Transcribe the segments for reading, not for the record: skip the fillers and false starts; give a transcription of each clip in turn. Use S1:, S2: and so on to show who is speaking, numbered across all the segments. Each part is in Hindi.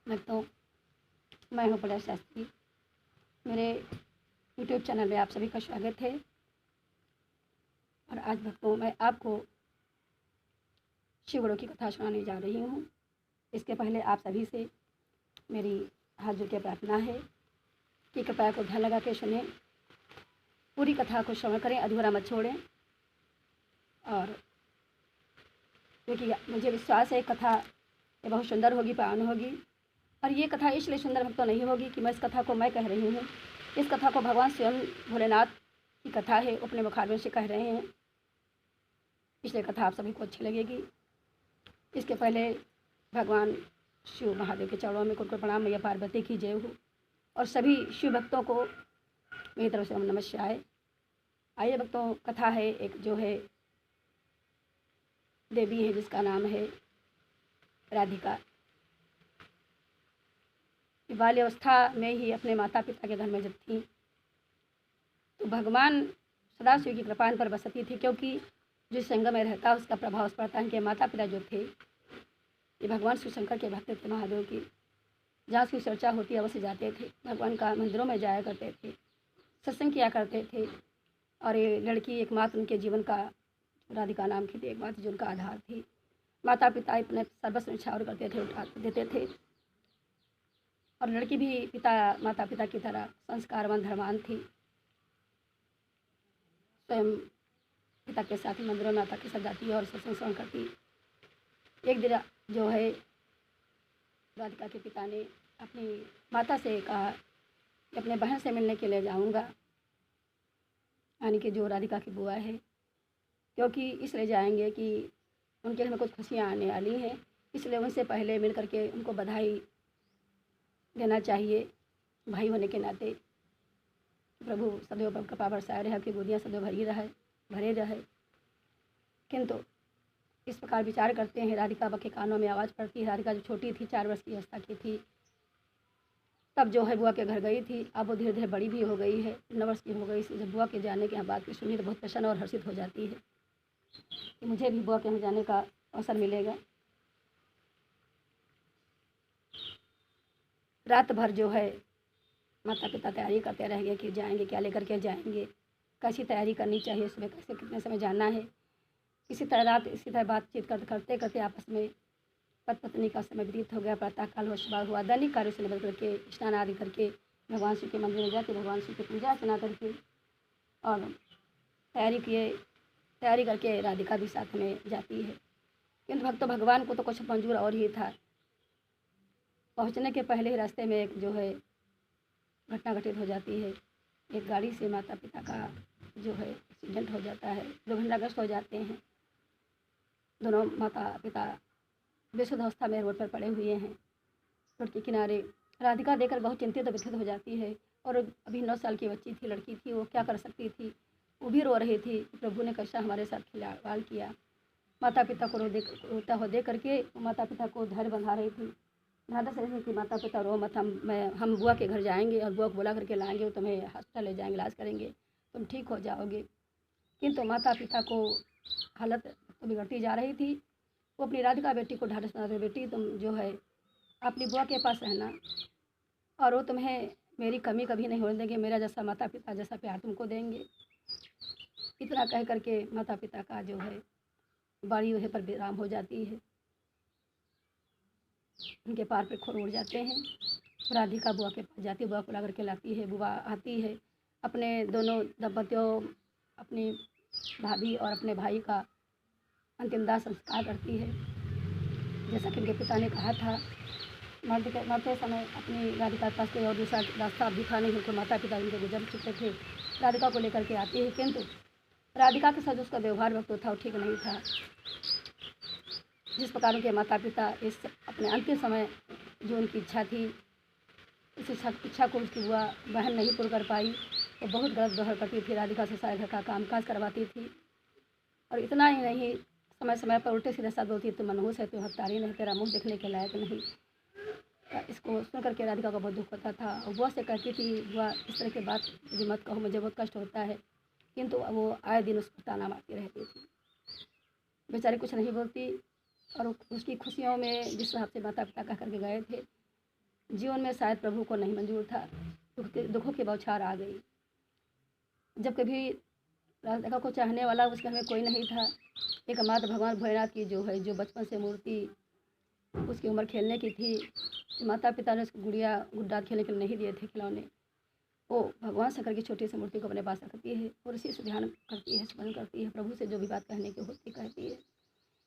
S1: भक्तों, मैं हूँ प्रजा शास्त्री। मेरे यूट्यूब चैनल में आप सभी का स्वागत है। और आज भक्तों, मैं आपको शिव गुरु की कथा सुनाने जा रही हूँ। इसके पहले आप सभी से मेरी हाथ जोड़ के प्रार्थना है कि कृपया को ध्यान लगा के सुने, पूरी कथा को श्रवण करें, अधूरा मत छोड़ें। और क्योंकि मुझे विश्वास है कथा ये बहुत सुंदर होगी, पावन होगी। और ये कथा इसलिए सुंदर भक्तों नहीं होगी कि मैं इस कथा को मैं कह रही हूँ। इस कथा को भगवान स्वयं भोलेनाथ की कथा है, अपने मुखारबिंद से कह रहे हैं, इसलिए कथा आप सभी को अच्छी लगेगी। इसके पहले भगवान शिव महादेव के चरणों में कुल प्रणाम, मैया पार्वती की जय हो। और सभी शिव भक्तों को मेरी तरफ से हम नमस्कार। आइए भक्तों, कथा है एक जो है देवी है जिसका नाम है राधिका। बाल्यावस्था में ही अपने माता पिता के घर में जब थी तो भगवान सदाशिव की कृपा पर बसती थी, क्योंकि जिस संग में रहता उसका प्रभाव उस पड़ता है। इनके माता पिता जो थे ये भगवान शिव शंकर के भक्त थे, महादेव की। जहाँ उसकी चर्चा होती है अवश्य जाते थे, भगवान का मंदिरों में जाया करते थे, सत्संग किया करते थे। और ये लड़की एकमात्र उनके जीवन का, राधिका नाम की थी, एकमात्र जो उनका आधार थी। माता पिता अपने सर्वस्व न्यौछावर करते थे, उठा देते थे। और लड़की भी माता पिता की तरह संस्कारवान धर्मान थी। स्वयं पिता के साथ मंदिरों में माता के साथ जाती और सत्संग श्रवण करती। एक दिन जो है राधिका के पिता ने अपनी माता से कहा कि अपने बहन से मिलने के लिए जाऊंगा, यानी कि जो राधिका की बुआ है, क्योंकि इसलिए जाएंगे कि उनके घर में कुछ खुशियाँ आने वाली हैं, इसलिए उनसे पहले मिल करके उनको बधाई देना चाहिए भाई होने के नाते। प्रभु सदैव पर कृपा बरसाए रहे, आपकी गोदियाँ सदैव भरे रहे। किंतु इस प्रकार विचार करते हैं, राधिका के कानों में आवाज़ पड़ती है। राधिका जो छोटी थी, 4 वर्ष की अवस्था की थी, तब जो है बुआ के घर गई थी। अब वो धीरे धीरे बड़ी भी हो गई है, 9 वर्ष की हो गई। जब बुआ के जाने की बात की सुनी तो बहुत प्रसन्न और हर्षित हो जाती है कि मुझे भी बुआ के यहाँ जाने का अवसर मिलेगा। रात भर जो है माता पिता तैयारी करते रह गए कि जाएंगे, क्या लेकर के जाएंगे, कैसी तैयारी करनी चाहिए, सुबह कैसे कितने समय जाना है। इसी तरह बातचीत करते करते आपस में पति पत्नी का समय व्यतीत हो गया। प्रातःकाल हुआ, सुबह हुआ, दैनिक कार्य से निकल करके स्नान आदि करके भगवान शिव के मंदिर में जाके भगवान शिव की पूजा अर्चना करके और तैयारी करके राधिका भी साथ में जाती है। किंतु भगवान को तो कुछ मंजूर और ही था। पहुंचने के पहले ही रास्ते में एक जो है घटना घटित हो जाती है। एक गाड़ी से माता पिता का जो है एक्सीडेंट हो जाता है, दुर्घटनाग्रस्त हो जाते हैं। दोनों माता पिता बेसुध अवस्था में रोड पर पड़े हुए हैं, रोड के किनारे। राधिका देखकर बहुत चिंतित और व्यथित हो जाती है। और अभी 9 साल की बच्ची थी, लड़की थी, वो क्या कर सकती थी। वो भी रो रही थी, प्रभु ने कैसा हमारे साथ खिलवाड़ किया। माता पिता को रोता हुआ देख करके माता पिता को धैर्य बंधा रही थी, ढांढस रही थी कि माता पिता रो मत, हम बुआ के घर जाएंगे और बुआ को बुला करके लाएंगे, तुम्हें हॉस्पिटल ले जाएंगे, इलाज करेंगे, तुम ठीक हो जाओगे। किंतु माता पिता को हालत तो बिगड़ती जा रही थी। वो अपनी राधिका बेटी को ढांढस बंधा रही, बेटी तुम जो है अपनी बुआ के पास रहना और वो तुम्हें मेरी कमी कभी नहीं होने देंगे, मेरा जैसा माता पिता जैसा प्यार तुमको देंगे। इतना कह करके माता पिता का जो है बाड़ी वहीं पर विराम हो जाती है। उनके पार पे खोर उड़ जाते हैं। राधिका बुआ के पास जाती है, बुआ को ला करके लाती है। बुआ आती है, अपने दोनों दंपतियों, अपनी भाभी और अपने भाई का अंतिम दाह संस्कार करती है। जैसा कि उनके पिता ने कहा था, मरते समय अपनी राधिका के पास कोई और दूसरा रास्ता भी था नहीं, उनको माता पिता उनके गुजर चुके थे। राधिका को लेकर के आती है, किंतु राधिका के साथ उसका व्यवहार वक्त था वो ठीक नहीं था। जिस प्रकार उनके माता पिता इस अपने अंतिम समय जो उनकी इच्छा थी, उस इच्छा को उसकी बुआ बहन नहीं पूर्ण कर पाई, तो बहुत गलत व्यवहार करती थी। राधिका से सारे घर का कामकाज करवाती थी। और इतना ही नहीं, समय समय पर उल्टे सीधे साथ बोलती, तू मनहूस है, तू हकदारी नहीं, तेरा मुँह देखने के लायक नहीं। इसको सुन करके राधिका को बहुत दुख होता था। और बुआ से कहती थी, बुआ इस तरह की बात मुझे मत कहो, मुझे बहुत कष्ट होता है। किंतु वो आए दिन उसको ताना मारती रहती थी, बेचारी कुछ नहीं बोलती। और उसकी खुशियों में जिस हिसाब से माता पिता कह करके गए थे, जीवन में शायद प्रभु को नहीं मंजूर था, दुखों की बौछार आ गई। जब कभी राधिका को चाहने वाला उसके घर में कोई नहीं था, एकमात्र भगवान भोलेनाथ की जो बचपन से मूर्ति उसकी उम्र खेलने की थी, माता पिता ने उसको गुड्डा खेलने के लिए नहीं दिए थे खिलौने, वो भगवान शंकर की छोटी सी मूर्ति को अपने पास रखती है और उसी से ध्यान करती है, स्मरण करती है, प्रभु से जो भी बात कहने की होती कहती है।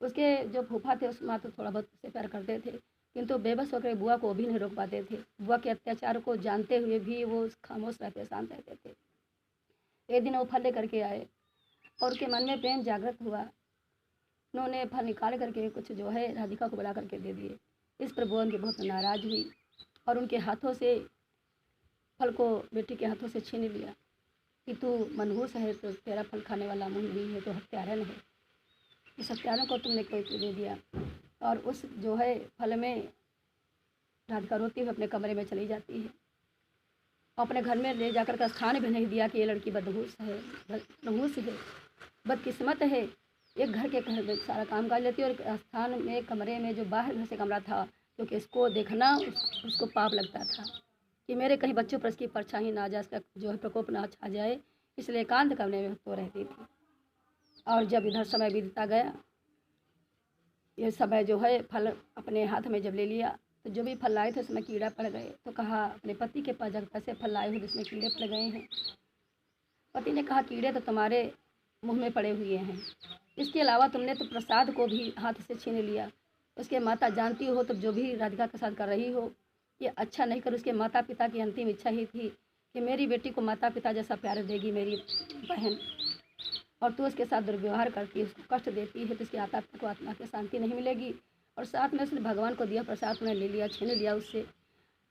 S1: उसके जो फूफा थे उस माँ तो थोड़ा बहुत उससे प्यार करते थे, किंतु बेबस होकर बुआ को भी नहीं रोक पाते थे। बुआ के अत्याचार को जानते हुए भी वो खामोश रहते, शांत रहते थे। एक दिन वो फल लेकर के आए और उनके मन में प्रेम जागृत हुआ। उन्होंने फल निकाल करके कुछ जो है राधिका को बुला करके दे दिए। इस पर बुआ उनकी बहुत नाराज़ हुई और उनके हाथों से फल को बेटी के हाथों से छीन लिया कि तू मनहूस है तो तेरा फल खाने वाला मुँह नहीं है, तो हत्यारन है, इस हत्यारों को तुमने कोई दे दिया। और उस जो है फल में राधिका रोती हुई अपने कमरे में चली जाती है। अपने घर में ले जाकर का स्थान भी नहीं दिया कि ये लड़की बदनहूस है, बदकिस्मत है। एक घर के घर में सारा काम कर लेती है और स्थान में कमरे में जो बाहर घर से कमरा था, क्योंकि इसको देखना उसको पाप लगता था कि मेरे कहीं बच्चों पर इसकी परछाई ना आ जाए, इसका जो है प्रकोप ना छा जाए, इसलिए एकांत कमरे में तो रहती थी। और जब इधर समय बीतता गया, ये समय जो है फल अपने हाथ में जब ले लिया तो जो भी फल लाए थे उसमें कीड़ा पड़ गए, तो कहा अपने पति के पास, जब कैसे फल लाए हो जिसमें कीड़े पड़ गए हैं। पति ने कहा कीड़े तो तुम्हारे मुंह में पड़े हुए हैं, इसके अलावा तुमने तो प्रसाद को भी हाथ से छीन लिया। उसके माता जानती हो तो जो भी राधिका के साथ कर रही हो ये अच्छा नहीं कर। उसके माता पिता की अंतिम इच्छा ही थी कि मेरी बेटी को माता पिता जैसा प्यार देगी मेरी बहन, और तू उसके साथ दुर्व्यवहार करती है, उसको कष्ट देती है, तो उसकी आत्मा को आत्मा की शांति नहीं मिलेगी। और साथ में उसने भगवान को दिया प्रसाद उन्हें ले लिया, छीन लिया उससे।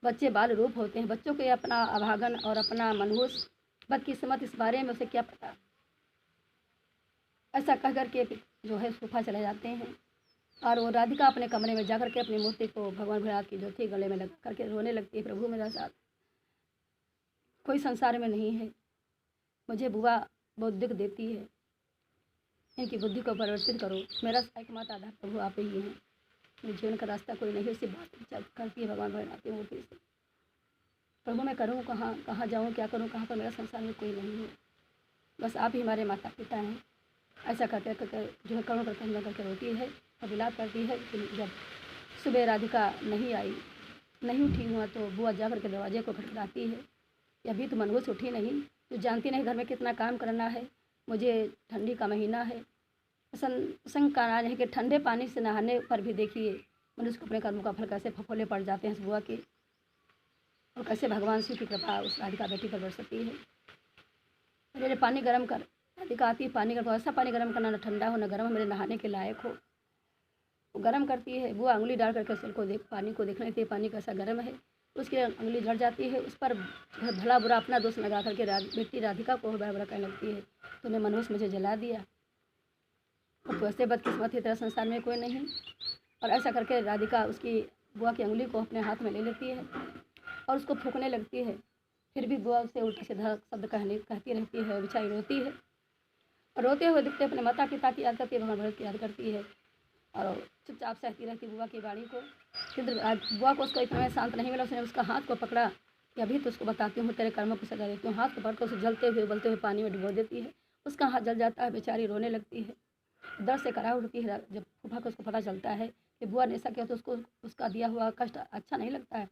S1: बच्चे बाल रूप होते हैं, बच्चों को अपना अभागन और अपना मनहूस बदकिस्मत इस बारे में उसे क्या पता। ऐसा कह करके जो है सूफा चले जाते हैं और वो राधिका अपने कमरे में जाकर के अपनी मूर्ति को भगवान भोलेनाथ की जो थी गले में लगा करके रोने लगती है, प्रभु मेरा साथ कोई संसार में नहीं है, मुझे बुआ बहुत दुख देती है, इनकी बुद्धि को परिवर्तित करो, मेरा एकमात्र आधार प्रभु आप ही हैं, मेरे जीवन का रास्ता कोई नहीं। उससे बात करती है भगवान भोलेनाथ की मूर्ति से, प्रभु मैं करूँ कहाँ, कहाँ जाऊँ, क्या करूँ, कहाँ पर मेरा संसार में कोई नहीं है, बस आप ही हमारे माता पिता हैं। ऐसा करते करके जो है करुण करके अंदर करके रोती है और विलाप करती है। जब सुबह राधिका नहीं आई, नहीं उठी हुआ, तो बुआ जा करके दरवाजे को खटखटाती है कि अभी तो मनहूस उठी नहीं, तो जानती नहीं घर में कितना काम करना है, मुझे ठंडी का महीना है। संग का नाज है कि ठंडे पानी से नहाने पर भी देखिए मनुष्य को अपने कर्मों का फल कैसे फफोले पड़ जाते हैं इस बुआ के, और कैसे भगवान शिव की कृपा उस राधिका बेटी पर बरसती है। मेरे पानी गर्म कर, राधिका आती है, पानी गर्म, ऐसा पानी गर्म करना, न ठंडा हो न गर्म हो, मेरे नहाने के लायक हो। वो गर्म करती है, बुआ उंगली डाल करके उसको पानी को देखने लगती है, पानी कैसा गर्म है। उसकी उंगली झड़ जाती है, उस पर भला बुरा अपना दोष लगा करके बेटी राधिका को बुरा बुरा कहने लगती है, तूने मनुष्य मुझे जला दिया, और तो ऐसे बदकिस्मत है तेरा संसार में कोई नहीं। और ऐसा करके राधिका उसकी बुआ की उंगली को अपने हाथ में ले लेती है और उसको फूंकने लगती है। फिर भी बुआ उससे उल्टा सीधा शब्द कहती रहती है, बेचारी रोती है और रोते हुए दिखते अपने माता पिता की याद करती है, भगवान भोलेनाथ की याद करती है और चुपचाप सहती रहती बुआ की गाड़ी को। फिर बुआ को उसको इतना शांत नहीं मिला, उसने उसका हाथ को पकड़ा कि अभी तो उसको बताती हूँ तेरे कर्मों की सजा देती हूँ। हाथ को पकड़ कर उसे जलते हुए उबलते हुए पानी में डुबो देती है, उसका हाथ जल जाता है, बेचारी रोने लगती है, दर्द से करा उठती है। जब फूफा को उसको पता चलता है कि बुआ ने ऐसा किया तो उसको उसका दिया हुआ कष्ट अच्छा नहीं लगता है।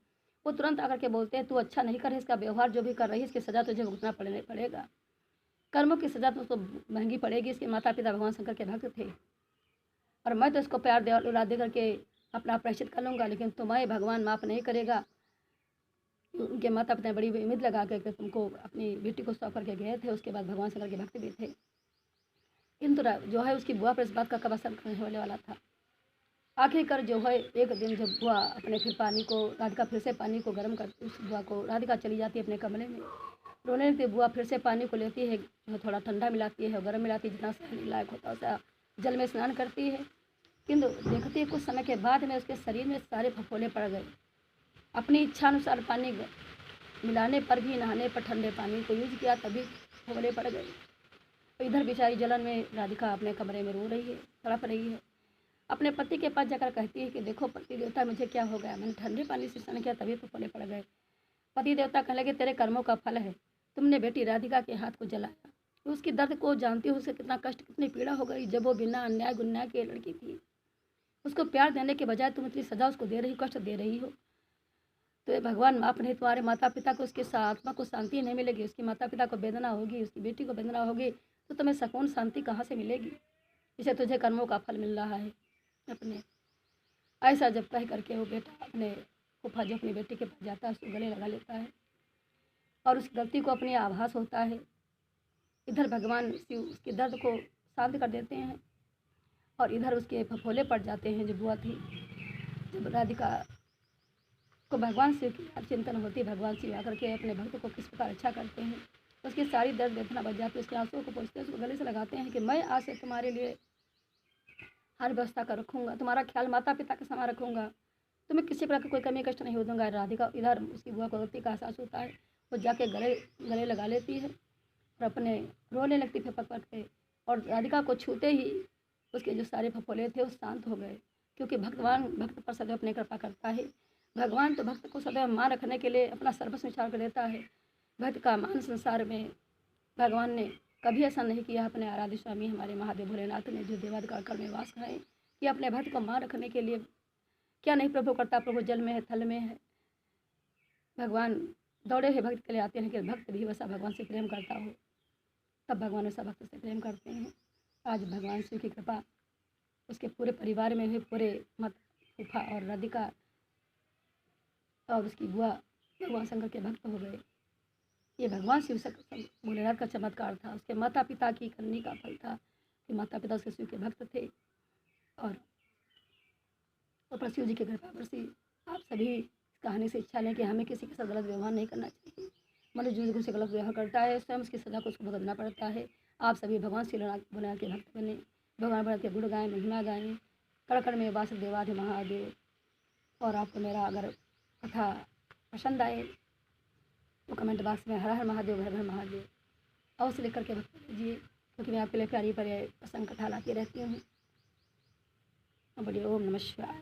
S1: वो तुरंत आकर के बोलते हैं तू अच्छा नहीं कर रही, इसका व्यवहार जो भी कर रही है इसकी सज़ा तुझे भुगतना पड़ेगा, कर्मों की सज़ा तो उसको महंगी पड़ेगी। इसके माता पिता भगवान शंकर के भक्त थे और मैं तो इसको प्यार दे करके अपना प्रायश्चित कर लूँगा, लेकिन तुम्हें भगवान माफ़ नहीं करेगा। उनके माता पिता बड़ी उम्मीद लगा करके तुमको अपनी बेटी को सौंप करके गए थे, उसके बाद भगवान शंकर के भक्त भी थे, किंतु जो है उसकी बुआ पर इस बात का कब असर होने वाला था। आखिरकार जो है एक दिन जब बुआ अपने फिर पानी को राधिका फिर से पानी को गर्म कर, उस बुआ को राधिका चली जाती है अपने कमरे में, रोने लगती बुआ फिर से पानी को लेती है, जो थोड़ा ठंडा मिलाती है, गर्म मिलाती है, जितना सहने लायक होता है वैसा जल में स्नान करती है। किंतु देखती है कुछ समय के बाद में उसके शरीर में सारे फफोले पड़ गए। अपनी इच्छा अनुसार पानी मिलाने पर भी, नहाने पर ठंडे पानी को यूज किया तभी फफोले पड़ गए। तो इधर बेचारी जलन में राधिका अपने कमरे में रो रही है, तड़प रही है अपने पति के पास जाकर कहती है कि देखो पति देवता, मुझे क्या हो गया, मैंने ठंडे पानी से स्नान किया तभी फफोले पड़ गए। पति देवता कहने लगे तेरे कर्मों का फल है, तुमने बेटी राधिका के हाथ को जलाया। तो उसकी दर्द को जानती हो, उसे कितना कष्ट कितनी पीड़ा हो गई, जब वो बिना अन्याय गुन्याय की लड़की थी। उसको प्यार देने के बजाय तुम इतनी सजा उसको दे रही हो, कष्ट दे रही हो। तो ये भगवान माफ नहीं, तुम्हारे माता पिता को, उसके आत्मा को शांति नहीं मिलेगी, उसकी माता पिता को वेदना होगी, उसकी बेटी को वेदना होगी, तो तुम्हें सुकून शांति कहाँ से मिलेगी। इसे तुझे कर्मों का फल मिल रहा है अपने। ऐसा जब कह करके वो बेटा अपने फूफा जो अपनी बेटी के पास जाता है, उसको गले लगा लेता है और उस गलती को अपनी आभास होता है। इधर भगवान शिव उसके दर्द को शांत कर देते हैं और इधर उसके फफोले पड़ जाते हैं जो बुआ थी। जब राधिका को भगवान शिव की चिंतन होती है, भगवान शिव आकर के अपने भक्त को किस प्रकार अच्छा करते हैं, उसकी सारी दर्द वेदना बच जाती है। उसके आंसुओं को पोंछते हैं, उसको गले से लगाते हैं कि मैं आज से तुम्हारे लिए हर व्यवस्था कर रखूँगा, तुम्हारा ख्याल माता पिता के समान रखूँगा, तुम्हें किसी प्रकार की कोई कमी कष्ट नहीं हो दूँगा। राधिका इधर उसकी बुआ को गलती का एहसास होता है, वो जाके गले गले लगा लेती है और अपने रोने लगती है पक के। और राधिका को छूते ही उसके जो सारे फफोले थे वो शांत हो गए, क्योंकि भगवान भक्त पर सदैव अपनी कृपा करता है। भगवान तो भक्त को सदैव मान रखने के लिए अपना सर्वस्व निछावर कर देता है। भक्त का मान संसार में भगवान ने कभी ऐसा नहीं किया। अपने आराध्य स्वामी हमारे महादेव भोलेनाथ ने जो देवाधिकार में वास कराए कि अपने भक्त को मान रखने के लिए क्या नहीं प्रभु करता। प्रभु जल में है, थल में है। भगवान दौड़े हुए भक्त के लिए आते हैं कि भक्त भी वैसा भगवान से प्रेम करता हो, तब भगवान वैसा भक्त से प्रेम करते हैं। आज भगवान शिव की कृपा उसके पूरे परिवार में हुई, पूरे मत फूफा और राधिका और उसकी बुआ भगवान शंकर के भक्त हो गए। ये भगवान शिव से भोलेनाथ का चमत्कार था, उसके माता पिता की करनी का फल था कि माता पिता उसके शिव के भक्त थे। और ऊपर शिव जी की कृपा बरसी। आप सभी इस कहानी से इच्छा लें कि हमें किसी के साथ गलत व्यवहार नहीं करना चाहिए। मनुष्य जो किसी गलत व्यवहार करता है स्वयं उसकी सजा को उसको भुगतना पड़ता है। आप सभी भगवान शिव भोलेनाथ के भक्त बने, भगवान भोलेनाथ के गुण गाएं, महिमा गाएं, कण कण में वासुदेवाधि महादेव। और आपको मेरा अगर कथा पसंद आए तो कमेंट बॉक्स में हर हर महादेव, हर हर महादेव अवश्य लिख करके बता दीजिए, क्योंकि मैं आपके लिए प्यारी प्रसंग कथा लाती रहती हूँ। बोलिए ओम नमः शिवाय।